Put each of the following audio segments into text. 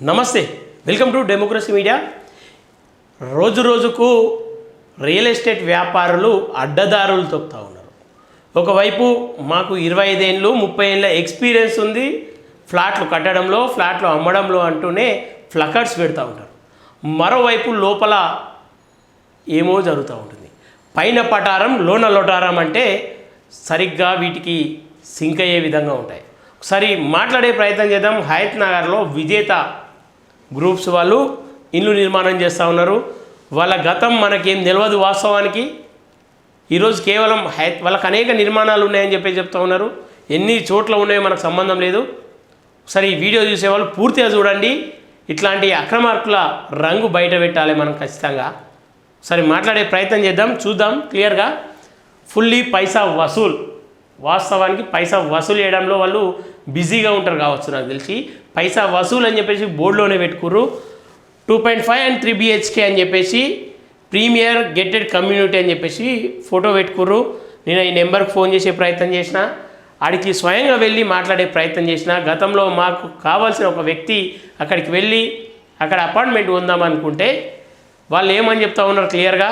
నమస్తే, welcome to democracy media. రోజు రోజుకు రియల్ ఎస్టేట్ వ్యాపారులు అడ్డదారులు తొక్కుతూ ఉన్నారు. ఒకవైపు మాకు 25 ఏళ్ళు 30 ఏళ్ళ ఎక్స్పీరియన్స్ ఉంది ఫ్లాట్లు కట్టడంలో, ఫ్లాట్లు అమ్మడంలో అంటూనే ఫ్లకర్స్ పెడతా ఉంటారు. మరోవైపు లోపల ఏమో జరుగుతూ ఉంటుంది. పైన పటారం లోన లొటారం అంటే సరిగ్గా వీటికి సింక్ అయ్యే విధంగా ఉంటాయి. ఒకసారి మాట్లాడే ప్రయత్నం చేద్దాం. హయత్ నగర్లో విజేత గ్రూప్స్ వాళ్ళు ఇల్లు నిర్మాణం చేస్తూ ఉన్నారు. వాళ్ళ గతం మనకేం తెలియదు. వాస్తవానికి ఈరోజు కేవలం వాళ్ళకి అనేక నిర్మాణాలు ఉన్నాయని చెప్తూ ఉన్నారు. ఎన్ని చోట్ల ఉన్నాయో మనకు సంబంధం లేదు. ఒకసారి ఈ వీడియో చూసేవాళ్ళు పూర్తిగా చూడండి. ఇట్లాంటి అక్రమార్కుల రంగు బయట పెట్టాలి మనం ఖచ్చితంగా. ఒకసారి మాట్లాడే ప్రయత్నం చేద్దాం, చూద్దాం క్లియర్గా. ఫుల్లీ పైసా వసూల్. వాస్తవానికి పైసా వసూలు చేయడంలో వాళ్ళు బిజీగా ఉంటారు కావచ్చు నాకు తెలిసి. పైసా వసూలు అని చెప్పేసి బోర్డులోనే పెట్టుకుర్రు. 2.5 and 3 BHK అని చెప్పేసి ప్రీమియర్ గెటెడ్ కమ్యూనిటీ అని చెప్పేసి ఫోటో పెట్టుకుర్రు. నేను ఈ నెంబర్కి ఫోన్ చేసే ప్రయత్నం చేసిన, ఆడికి స్వయంగా వెళ్ళి మాట్లాడే ప్రయత్నం చేసిన. గతంలో మాకు కావాల్సిన ఒక వ్యక్తి అక్కడికి వెళ్ళి అక్కడ అపార్ట్మెంట్ ఉందామనుకుంటే వాళ్ళు ఏమని చెప్తా ఉన్నారు క్లియర్గా,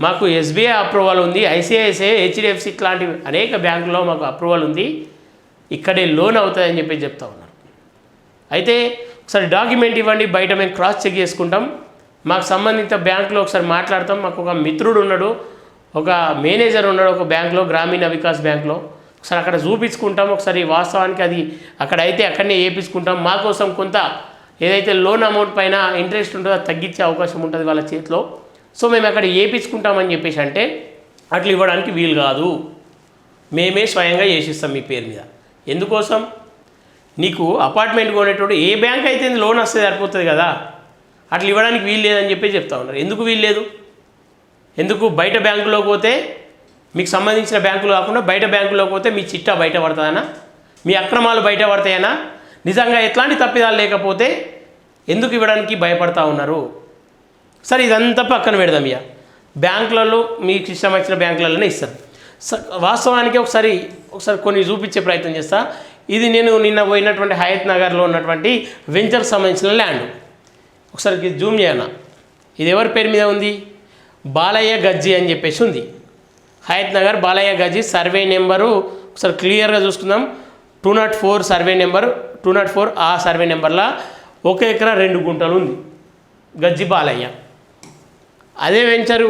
మాకు SBI అప్రూవల్ ఉంది, ICICI HDFC లాంటి అనేక బ్యాంకుల్లో మాకు అప్రూవల్ ఉంది, ఇక్కడే లోన్ అవుతుందని చెప్పి చెప్తా ఉన్నారు. అయితే ఒకసారి డాక్యుమెంట్ ఇవ్వండి, బయట మేము క్రాస్ చెక్ చేసుకుంటాం, మాకు సంబంధిత బ్యాంకులో ఒకసారి మాట్లాడతాం. మాకు ఒక మిత్రుడు ఉన్నాడు, ఒక మేనేజర్ ఉన్నాడు ఒక బ్యాంకులో, గ్రామీణ వికాస్ బ్యాంకులో, ఒకసారి అక్కడ చూపించుకుంటాం. ఒకసారి వాస్తవానికి అది అక్కడ అయితే అక్కడనే వేయించుకుంటాం. మా కోసం కొంత ఏదైతే లోన్ అమౌంట్ పైన ఇంట్రెస్ట్ ఉంటుందో అది తగ్గించే అవకాశం ఉంటుంది వాళ్ళ చేతిలో. సో మేము అక్కడ వేయించుకుంటామని చెప్పేసి అంటే అట్లా ఇవ్వడానికి వీలు కాదు, మేమే స్వయంగా చేసిస్తాం మీ పేరు మీద. ఎందుకోసం? నీకు అపార్ట్మెంట్ కొనేటప్పుడు ఏ బ్యాంక్ అయితే లోన్ వస్తే సరిపోతుంది కదా, అట్లా ఇవ్వడానికి వీలు లేదని చెప్పి చెప్తా ఉన్నారు. ఎందుకు వీలు లేదు? ఎందుకు? బయట బ్యాంకులోకి పోతే మీకు సంబంధించిన బ్యాంకులు కాకుండా బయట బ్యాంకులోకి పోతే మీ చిట్టా బయట పడుతుందనా, మీ అక్రమాలు బయట పడతాయనా? నిజంగా ఎట్లాంటి తప్పిదాలు లేకపోతే ఎందుకు ఇవ్వడానికి భయపడతా ఉన్నారు? సరే ఇదంతా పక్కన పెడదాం. ఇక బ్యాంకులలో మీకు ఇష్టం వచ్చిన బ్యాంకులలోనే ఇస్తారు. వాస్తవానికి ఒకసారి కొన్ని చూపించే ప్రయత్నం చేస్తా. ఇది నేను నిన్న పోయినటువంటి హయత్ నగర్లో ఉన్నటువంటి వెంచర్ సంబంధించిన ల్యాండ్. ఒకసారి జూమ్ చేయనా. ఇది ఎవరి పేరు మీద ఉంది? బాలయ్య గజ్జి అని చెప్పేసి ఉంది. హయత్ నగర్ బాలయ్య గజ్జి. సర్వే నెంబరు ఒకసారి క్లియర్గా చూసుకుందాం. 204 సర్వే నెంబర్. 204 ఆ సర్వే నెంబర్లో 1 ఎకరా 2 గుంటలు ఉంది గజ్జి బాలయ్య. అదే వెంచరు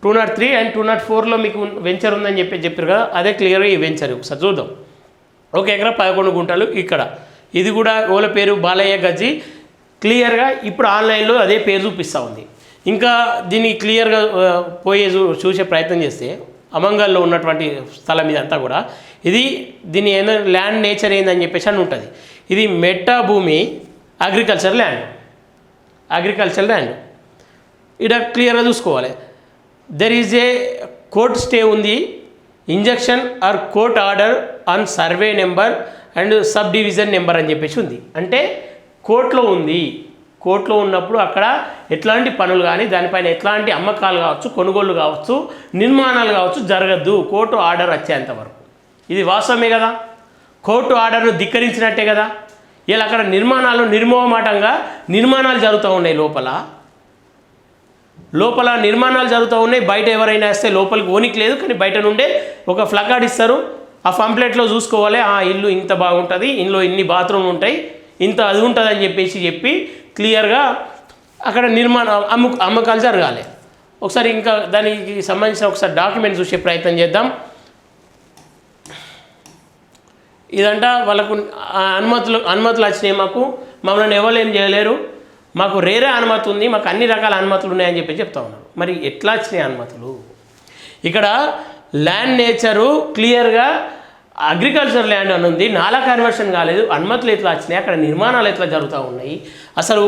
203 and 204లో మీకు వెంచర్ ఉందని చెప్పారు కదా, అదే క్లియర్గా ఈ వెంచర్. ఒకసారి చూద్దాం. 1 ఎకరా 11 గుంటలు ఇక్కడ. ఇది కూడా ఓల పేరు బాలయ్య గజ్జి. క్లియర్గా ఇప్పుడు ఆన్లైన్లో అదే పేరు చూపిస్తూ ఉంది. ఇంకా దీన్ని క్లియర్గా చూసే ప్రయత్నం చేస్తే అమంగల్లో ఉన్నటువంటి స్థలం మీద అంతా కూడా ఇది దీని ల్యాండ్ నేచర్ ఏందని చెప్పేసి అని ఉంటుంది. ఇది మెట్ట భూమి, అగ్రికల్చర్ ల్యాండ్. ఇక్కడ క్లియర్గా చూసుకోవాలి. There is a court stay ఉంది, injunction or court order on survey number and sub division number అని చెప్పేసి ఉంది. అంటే కోర్టులో ఉంది. కోర్టులో ఉన్నప్పుడు అక్కడ ఎట్లాంటి పనులు కానీ దానిపైన ఎట్లాంటి అమ్మకాలు కావచ్చు, కొనుగోళ్ళు కావచ్చు, నిర్మాణాలు కావచ్చు జరగద్దు కోర్టు ఆర్డర్ వచ్చేంతవరకు. ఇది వాస్తవమే కదా, కోర్టు ఆర్డర్ను ధిక్కరించినట్టే కదా. ఇలా అక్కడ నిర్మాణాలు నిర్మోహమాటంగా నిర్మాణాలు జరుగుతూ ఉన్నాయి. లోపల నిర్మాణాలు జరుగుతూ ఉన్నాయి. బయట ఎవరైనా వేస్తే లోపలికి ఓనికి లేదు, కానీ బయట నుండే ఒక ఫ్లకార్డ్ ఇస్తారు. ఆ పంప్లెట్లో చూసుకోవాలి, ఆ ఇల్లు ఇంత బాగుంటుంది, ఇందులో ఇన్ని బాత్రూమ్లు ఉంటాయి, ఇంత అది ఉంటుంది అని చెప్పి క్లియర్గా అక్కడ అమ్మకాలు జరగాలి. ఒకసారి ఇంకా దానికి సంబంధించిన ఒకసారి డాక్యుమెంట్ చూసే ప్రయత్నం చేద్దాం. ఇదంట వాళ్ళకు అనుమతులు వచ్చినాయి. మమ్మల్ని ఎవరు ఏం చేయలేరు, మాకు రేరే అనుమతి ఉంది, మాకు అన్ని రకాల అనుమతులు ఉన్నాయని చెప్తా ఉన్నారు. మరి ఎట్లా వచ్చినాయి అనుమతులు? ఇక్కడ ల్యాండ్ నేచరు క్లియర్గా అగ్రికల్చర్ ల్యాండ్ అని ఉంది, నాలా కన్వర్షన్ కాలేదు, అనుమతులు ఎట్లా వచ్చినాయి, అక్కడ నిర్మాణాలు ఎట్లా జరుగుతూ ఉన్నాయి? అసలు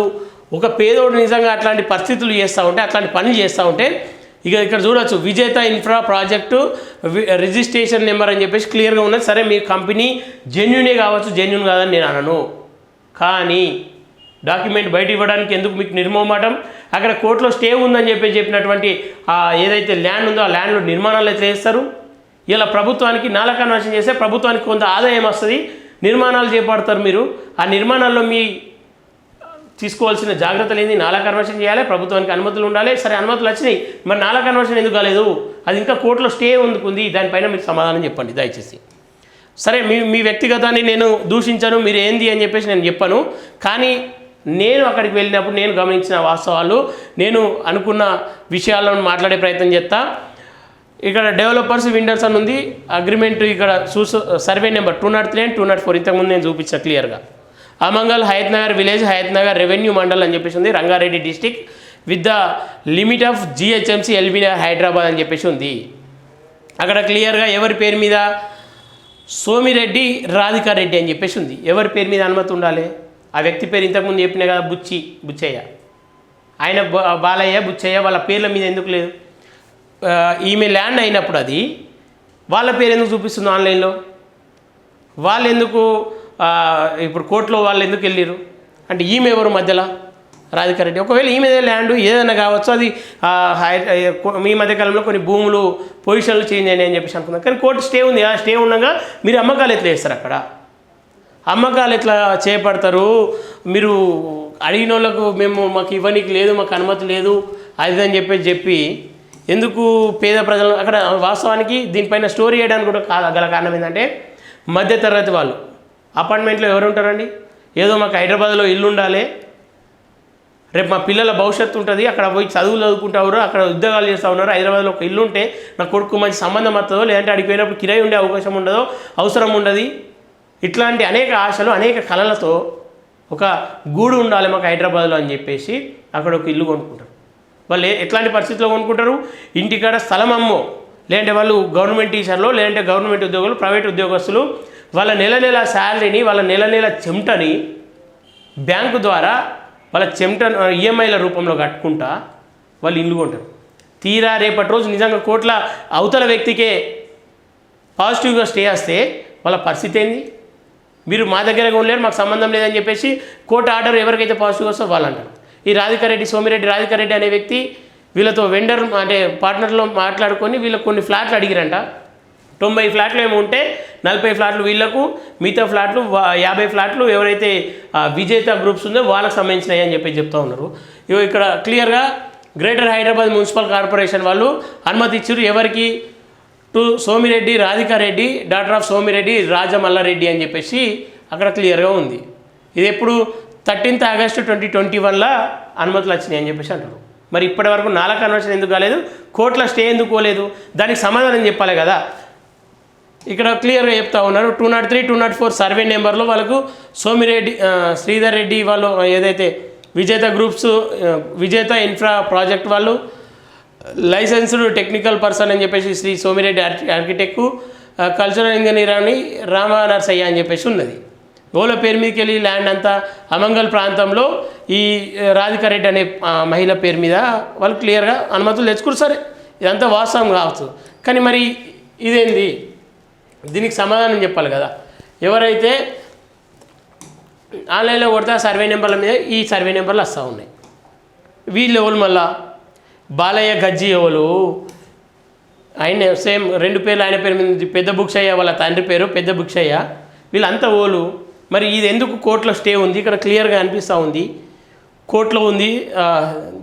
ఒక పేదోడు నిజంగా అట్లాంటి పరిస్థితులు చేస్తూ ఉంటే, అట్లాంటి పనులు చేస్తూ ఉంటే ఇక్కడ చూడవచ్చు. విజేత ఇన్ఫ్రా ప్రాజెక్టు రిజిస్ట్రేషన్ నెంబర్ అని చెప్పేసి క్లియర్గా ఉన్నది. సరే మీ కంపెనీ జెన్యునే కావచ్చు, జెన్యున్ కాదని నేను అనను, కానీ డాక్యుమెంట్ బయట ఇవ్వడానికి ఎందుకు మీకు నిర్మోహమాటం? అక్కడ కోర్టులో స్టే ఉందని చెప్పినటువంటి ఏదైతే ల్యాండ్ ఉందో ఆ ల్యాండ్లో నిర్మాణాలు అయితే చేస్తారు. ఇలా ప్రభుత్వానికి నాలా కన్వర్షన్ చేస్తే ప్రభుత్వానికి కొంత ఆదాయం వస్తుంది, నిర్మాణాలు చేపడతారు మీరు. ఆ నిర్మాణాల్లో మీ తీసుకోవాల్సిన జాగ్రత్తలు ఏంది, నాలా కన్వర్షన్ చేయాలి, ప్రభుత్వానికి అనుమతులు ఉండాలి. సరే అనుమతులు వచ్చినాయి, మరి నాలా కన్వర్షన్ ఎందుకు కాలేదు, అది ఇంకా కోర్టులో స్టే ఎందుకుంది, దానిపైన మీరు సమాధానం చెప్పండి దయచేసి. సరే మీ వ్యక్తిగతాన్ని నేను దూషించను, మీరు ఏంది అని చెప్పేసి నేను చెప్పను. కానీ నేను అక్కడికి వెళ్ళినప్పుడు నేను గమనించిన వాస్తవాలు, నేను అనుకున్న విషయాలను మాట్లాడే ప్రయత్నం చేస్తా. ఇక్కడ డెవలపర్స్ విండర్స్ అని ఉంది, అగ్రిమెంట్ ఇక్కడ సర్వే నెంబర్ 203 and 204 ఇంతకుముందు నేను చూపించిన క్లియర్గా. అమంగల్ హయత్ నగర్ విలేజ్, హయత్ నగర్ రెవెన్యూ మండల్ అని చెప్పేసి ఉంది, Rangareddy district with the limit of GHMC LB Nagar Hyderabad అని చెప్పేసి ఉంది. అక్కడ క్లియర్గా ఎవరి పేరు మీద, సోమిరెడ్డి రాధికారెడ్డి అని చెప్పేసి ఉంది. ఎవరి పేరు మీద అనుమతి ఉండాలి, ఆ వ్యక్తి పేరు ఇంతకుముందు చెప్పిన కదా, బుచ్చయ్య, ఆయన బాలయ్య బుచ్చయ్య, వాళ్ళ పేర్ల మీద ఎందుకు లేదు? ఈమె ల్యాండ్ అయినప్పుడు అది వాళ్ళ పేరు ఎందుకు చూపిస్తుంది ఆన్లైన్లో? వాళ్ళు ఎందుకు ఇప్పుడు కోర్టులో వాళ్ళు ఎందుకు వెళ్ళారు అంటే ఈమె ఎవరు మధ్యలో? రాధికారెడ్డి. ఒకవేళ ఈమె ల్యాండ్ ఏదైనా కావచ్చు, అది మీ మధ్యకాలంలో కొన్ని భూములు పొజిషన్లు చేంజ్ అయినాయి అని చెప్పేసి అనుకున్నాను. కానీ కోర్టు స్టే ఉంది, ఆ స్టే ఉండగా మీరు అమ్మకాలు ఎట్లా చేస్తారు? అక్కడ అమ్మకాలు ఎట్లా చేపడతారు? మీరు అడిగిన వాళ్ళకు మాకు ఇవ్వనీకి లేదు, మాకు అనుమతి లేదు అది అని చెప్పి ఎందుకు పేద ప్రజలు అక్కడ వాస్తవానికి దీనిపైన స్టోరీ చేయడానికి కూడా గల కారణం ఏంటంటే, మధ్యతరగతి వాళ్ళు అపార్ట్మెంట్లో ఎవరు ఉంటారండి? ఏదో మాకు హైదరాబాద్లో ఇల్లు ఉండాలి, రేపు మా పిల్లల భవిష్యత్తు ఉంటుంది, అక్కడ పోయి చదువులు చదువుకుంటారు, అక్కడ ఉద్యోగాలు చేస్తూ ఉన్నారు, హైదరాబాద్లో ఒక ఇల్లు ఉంటే నా కొడుకు మంచి సంబంధం వస్తుందో, లేదంటే అడిగి పోయినప్పుడు కిరాయి ఉండే అవకాశం ఉండదో, అవసరం ఉండదు. ఇట్లాంటి అనేక ఆశలు, అనేక కళలతో ఒక గూడు ఉండాలి మాకు హైదరాబాద్లో అని చెప్పేసి అక్కడ ఒక ఇల్లు కొనుక్కుంటారు. వాళ్ళు ఎట్లాంటి పరిస్థితుల్లో కొనుక్కుంటారు? ఇంటికాడ స్థలం అమ్మో, లేదంటే వాళ్ళు గవర్నమెంట్ టీచర్లు, లేదంటే గవర్నమెంట్ ఉద్యోగులు, ప్రైవేట్ ఉద్యోగస్తులు, వాళ్ళ నెల శాలరీని, వాళ్ళ నెల చెమటని బ్యాంకు ద్వారా వాళ్ళ చెమట ఈఎంఐల రూపంలో కట్టుకుంటా వాళ్ళు ఇల్లు కొంటారు. తీరా రేపటి రోజు నిజంగా కోట్ల అవతల వ్యక్తికే పాజిటివ్గా స్టే వస్తే వాళ్ళ పరిస్థితి ఏంది? మీరు మా దగ్గర ఉండలేరు, మాకు సంబంధం లేదని చెప్పేసి కోర్టు ఆర్డర్ ఎవరికైతే పాజిటివ్గా వస్తుందో వాళ్ళు అంటారు. ఈ సోమిరెడ్డి రాధికారెడ్డి అనే వ్యక్తి వీళ్ళతో వెండర్ అంటే పార్ట్నర్లో మాట్లాడుకొని వీళ్ళకి కొన్ని ఫ్లాట్లు అడిగిరంట. 90 ఫ్లాట్లు ఏమో ఉంటే 40 ఫ్లాట్లు వీళ్లకు, మిగతా ఫ్లాట్లు 50 ఫ్లాట్లు ఎవరైతే విజేత గ్రూప్స్ ఉందో వాళ్ళకి సంబంధించినవి అని చెప్తా ఉన్నారు. ఇక్కడ క్లియర్గా గ్రేటర్ హైదరాబాద్ మున్సిపల్ కార్పొరేషన్ వాళ్ళు అనుమతి ఇచ్చారు. ఎవరికి? To Somireddy Radhika Reddy, daughter of Somireddy Rajamalla Reddy అని చెప్పేసి అక్కడ క్లియర్గా ఉంది. ఇది ఎప్పుడు 13th August 2021 అనుమతులు వచ్చినాయి అని చెప్పేసి అంటారు. మరి ఇప్పటి వరకు నాలా కన్వర్షన్ ఎందుకు కాలేదు? కోర్టులో స్టే ఎందుకు పోలేదు? దానికి సమాధానం చెప్పాలి కదా. ఇక్కడ క్లియర్గా చెప్తా ఉన్నారు. 203, 204 సర్వే నెంబర్లో వాళ్ళకు సోమిరెడ్డి శ్రీధర్ రెడ్డి వాళ్ళు ఏదైతే Vijetha groups, Vijetha infra project వాళ్ళు, లైసెన్స్డ్ టెక్నికల్ పర్సన్ అని చెప్పేసి Shri Somireddy architect, cultural engineer అని రామా నర్సయ్య అని చెప్పేసి ఉన్నది. ఓల పేరు మీదకి వెళ్ళి ల్యాండ్ అంతా అమంగల్ ప్రాంతంలో ఈ రాధికారెడ్డి అనే మహిళ పేరు మీద వాళ్ళు క్లియర్గా అనుమతులు తెచ్చుకున్నారు. సరే ఇదంతా వాస్తవం కావచ్చు, కానీ మరి ఇదేంది? దీనికి సమాధానం చెప్పాలి కదా. ఎవరైతే ఆన్లైన్లో కొడితే ఆ సర్వే నెంబర్ల మీద ఈ సర్వే నెంబర్లు వస్తూ ఉన్నాయి. వీళ్ళు ఎవరు? మళ్ళా బాలయ్య గజ్జి ఎవరు? ఆయన సేమ్ 2 పేర్లు ఆయన పేరు మీద, పెద్ద బుక్షయ్య వాళ్ళ తండ్రి పేరు పెద్ద బుక్షయ్య, వీళ్ళంతా ఓలు. మరి ఇది ఎందుకు కోర్టులో స్టే ఉంది? ఇక్కడ క్లియర్గా అనిపిస్తూ ఉంది కోర్టులో ఉంది.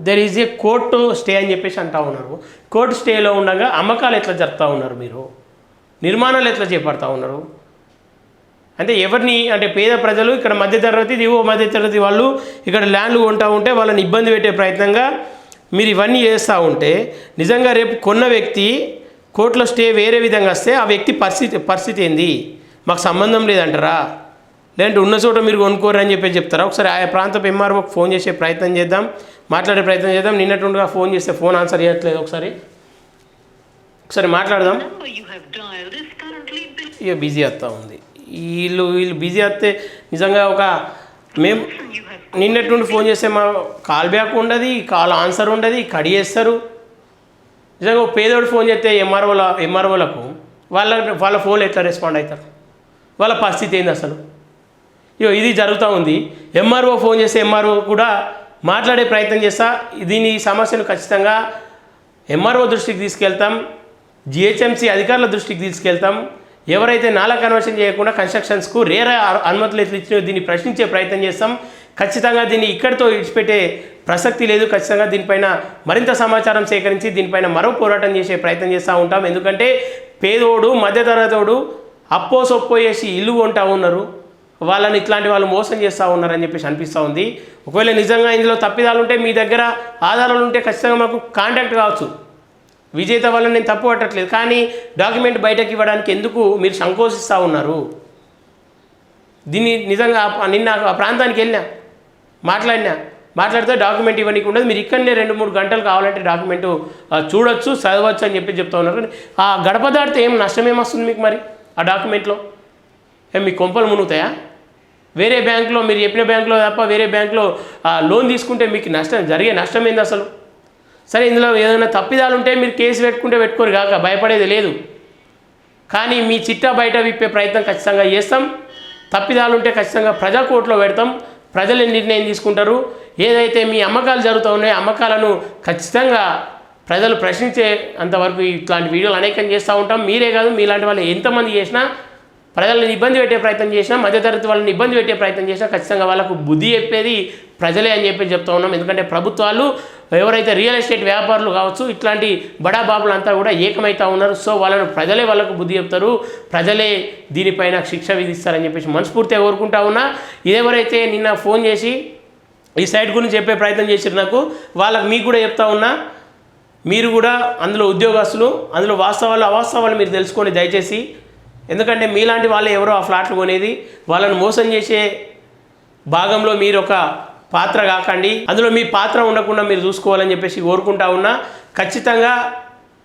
There is A court stay అని చెప్పేసి అంటూ ఉన్నారు. కోర్టు స్టేలో ఉండగా అమ్మకాలు ఎట్లా జరుపుతూ ఉన్నారు? మీరు నిర్మాణాలు ఎట్లా చేపడతా ఉన్నారు? అంటే ఎవరిని అంటే పేద ప్రజలు ఇక్కడ మధ్యతరగతి, దిగువ మధ్యతరగతి వాళ్ళు ఇక్కడ ల్యాండ్లు కొంటూ ఉంటే వాళ్ళని ఇబ్బంది పెట్టే ప్రయత్నంగా మీరు ఇవన్నీ చేస్తూ ఉంటే నిజంగా రేపు కొన్న వ్యక్తి కోర్టులో స్టే వేరే విధంగా వస్తే ఆ వ్యక్తి పరిస్థితి ఏంది? మాకు సంబంధం లేదంటారా? లేదంటే ఉన్న చోట మీరు కొనుక్కోరు అని చెప్పి చెప్తారా? ఒకసారి ఆ ప్రాంతపు ఎంఆర్ఓకి ఫోన్ చేసే ప్రయత్నం చేద్దాం, మాట్లాడే ప్రయత్నం చేద్దాం. నిన్నటుండగా ఫోన్ చేస్తే ఫోన్ ఆన్సర్ చేయట్లేదు. ఒకసారి మాట్లాడదాం. ఇక బిజీ వస్తూ ఉంది. వీళ్ళు బిజీ వస్తే నిజంగా మేము నిన్నటి నుండి ఫోన్ చేస్తే మా కాల్ బ్యాక్ ఉండదు, కాల్ ఆన్సర్ ఉండదు, కడి చేస్తారు. నిజంగా ఒక పేదోడు ఫోన్ చేస్తే ఎంఆర్ఓలకు వాళ్ళ ఫోన్లు ఎట్లా రెస్పాండ్ అవుతారు? వాళ్ళ పరిస్థితి ఏంది అసలు? ఇది జరుగుతూ ఉంది. ఎంఆర్ఓ ఫోన్ చేస్తే ఎంఆర్ఓ కూడా మాట్లాడే ప్రయత్నం చేస్తా. ఈ సమస్యను ఖచ్చితంగా ఎంఆర్ఓ దృష్టికి తీసుకెళ్తాం, జిహెచ్ఎంసీ అధికారుల దృష్టికి తీసుకెళ్తాం. ఎవరైతే నాలా కన్వర్షన్ చేయకుండా కన్స్ట్రక్షన్స్కు రేర్ అనుమతులు ఎట్లా ఇచ్చినాయో దీన్ని ప్రశ్నించే ప్రయత్నం చేస్తాం. ఖచ్చితంగా దీన్ని ఇక్కడితో విడిచిపెట్టే ప్రసక్తి లేదు. ఖచ్చితంగా దీనిపైన మరింత సమాచారం సేకరించి దీనిపైన మరో పోరాటం చేసే ప్రయత్నం చేస్తూ ఉంటాం. ఎందుకంటే పేదోడు మధ్యతరగతోడు అప్పో సొప్పో చేసి ఇల్లు కొంటా ఉన్నారు, వాళ్ళని ఇట్లాంటి వాళ్ళు మోసం చేస్తూ ఉన్నారని చెప్పేసి అనిపిస్తూ ఉంది. ఒకవేళ నిజంగా ఇందులో తప్పిదాలు ఉంటే మీ దగ్గర ఆధారాలు ఉంటే ఖచ్చితంగా మాకు కాంటాక్ట్ కావచ్చు. విజేత వల్ల నేను తప్పు పట్టట్లేదు, కానీ డాక్యుమెంట్ బయటకు ఇవ్వడానికి ఎందుకు మీరు సంకోచిస్తూ ఉన్నారు? దీన్ని నిజంగా నిన్న ఆ ప్రాంతానికి వెళ్ళినా మాట్లాడితే డాక్యుమెంట్ ఇవ్వడానికి ఉండదు, మీరు ఇక్కడనే 2-3 గంటలు కావాలంటే డాక్యుమెంట్ చూడొచ్చు చదవచ్చు అని చెప్తా ఉన్నారు. ఆ గడప దాటితే ఏం నష్టం ఏమొస్తుంది మీకు? మరి ఆ డాక్యుమెంట్లో మీ కొంపలు మునుగుతాయా? వేరే బ్యాంకులో మీరు చెప్పిన బ్యాంకులో తప్ప వేరే బ్యాంకులో లోన్ తీసుకుంటే మీకు జరిగే నష్టం ఏంది అసలు? సరే, ఇందులో ఏదైనా తప్పిదాలు ఉంటే మీరు కేసు పెట్టుకోరు కాక భయపడేది లేదు, కానీ మీ చిట్టా బయట విప్పే ప్రయత్నం ఖచ్చితంగా చేస్తాం. తప్పిదాలు ఉంటే ఖచ్చితంగా ప్రజా కోర్టులో పెడతాం, ప్రజలు నిర్ణయం తీసుకుంటారు. ఏదైతే మీ అమ్మకాలు జరుగుతూ ఉన్నాయో అమ్మకాలను ఖచ్చితంగా ప్రజలు ప్రశ్నించే అంతవరకు ఇట్లాంటి వీడియోలు అనేకం చేస్తూ ఉంటాం. మీరే కాదు, మీలాంటి వాళ్ళు ఎంతమంది చేసినా, ప్రజలను ఇబ్బంది పెట్టే ప్రయత్నం చేసినా, మధ్యతరగతి వాళ్ళని ఇబ్బంది పెట్టే ప్రయత్నం చేసినా ఖచ్చితంగా వాళ్ళకు బుద్ధి చెప్పేది ప్రజలే అని చెప్తూ ఉన్నాం. ఎందుకంటే ప్రభుత్వాలు ఎవరైతే రియల్ ఎస్టేట్ వ్యాపారులు కావచ్చు, ఇట్లాంటి బడా బాబులు అంతా కూడా ఏకమవుతూ ఉన్నారు. సో వాళ్ళకు బుద్ధి చెప్తారు, ప్రజలే దీనిపైన శిక్ష విధిస్తారని చెప్పేసి మనస్ఫూర్తిగా కోరుకుంటా ఉన్నా. ఇదెవరైతే నిన్న ఫోన్ చేసి ఈ సైట్ గురించి చెప్పే ప్రయత్నం చేసిరు నాకు, మీకు కూడా చెప్తా ఉన్నా, మీరు కూడా అందులో ఉద్యోగస్తులు, అందులో వాస్తవాలు అవాస్తవాలు మీరు తెలుసుకోండి దయచేసి. ఎందుకంటే మీలాంటి వాళ్ళు ఎవరో ఆ ఫ్లాట్లు కొనేది, వాళ్ళని మోసం చేసే భాగంలో మీరు ఒక పాత్ర కాకండి, అందులో మీ పాత్ర ఉండకుండా మీరు చూసుకోవాలని చెప్పేసి కోరుకుంటా ఉన్నా. ఖచ్చితంగా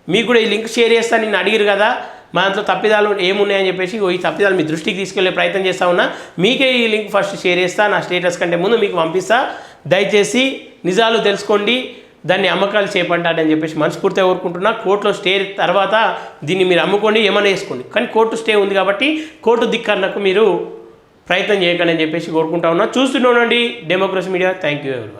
మీకు కూడా ఈ లింక్ షేర్ చేస్తాను, నిన్ను అడిగిరు కదా మా దాంట్లో తప్పిదాలు ఏమున్నాయని చెప్పేసి ఈ తప్పిదాలు మీ దృష్టికి తీసుకెళ్లే ప్రయత్నం చేస్తూ ఉన్నా. మీకే ఈ లింక్ ఫస్ట్ షేర్ చేస్తా, నా స్టేటస్ కంటే ముందు మీకు పంపిస్తా. దయచేసి నిజాలు తెలుసుకోండి, దాన్ని అమ్మకాలు చేపట్టాలని చెప్పేసి మనస్ఫూర్తిగా కోరుకుంటున్నా. కోర్టులో స్టే తర్వాత దీన్ని మీరు అమ్ముకోండి, ఏమైనా వేసుకోండి, కానీ కోర్టు స్టే ఉంది కాబట్టి కోర్టు ధిక్కరణకు మీరు ప్రయత్నం చేయకండి అని చెప్పేసి కోరుకుంటా ఉన్నా. చూస్తూనే ఉండండి democracy media. Thank you everyone.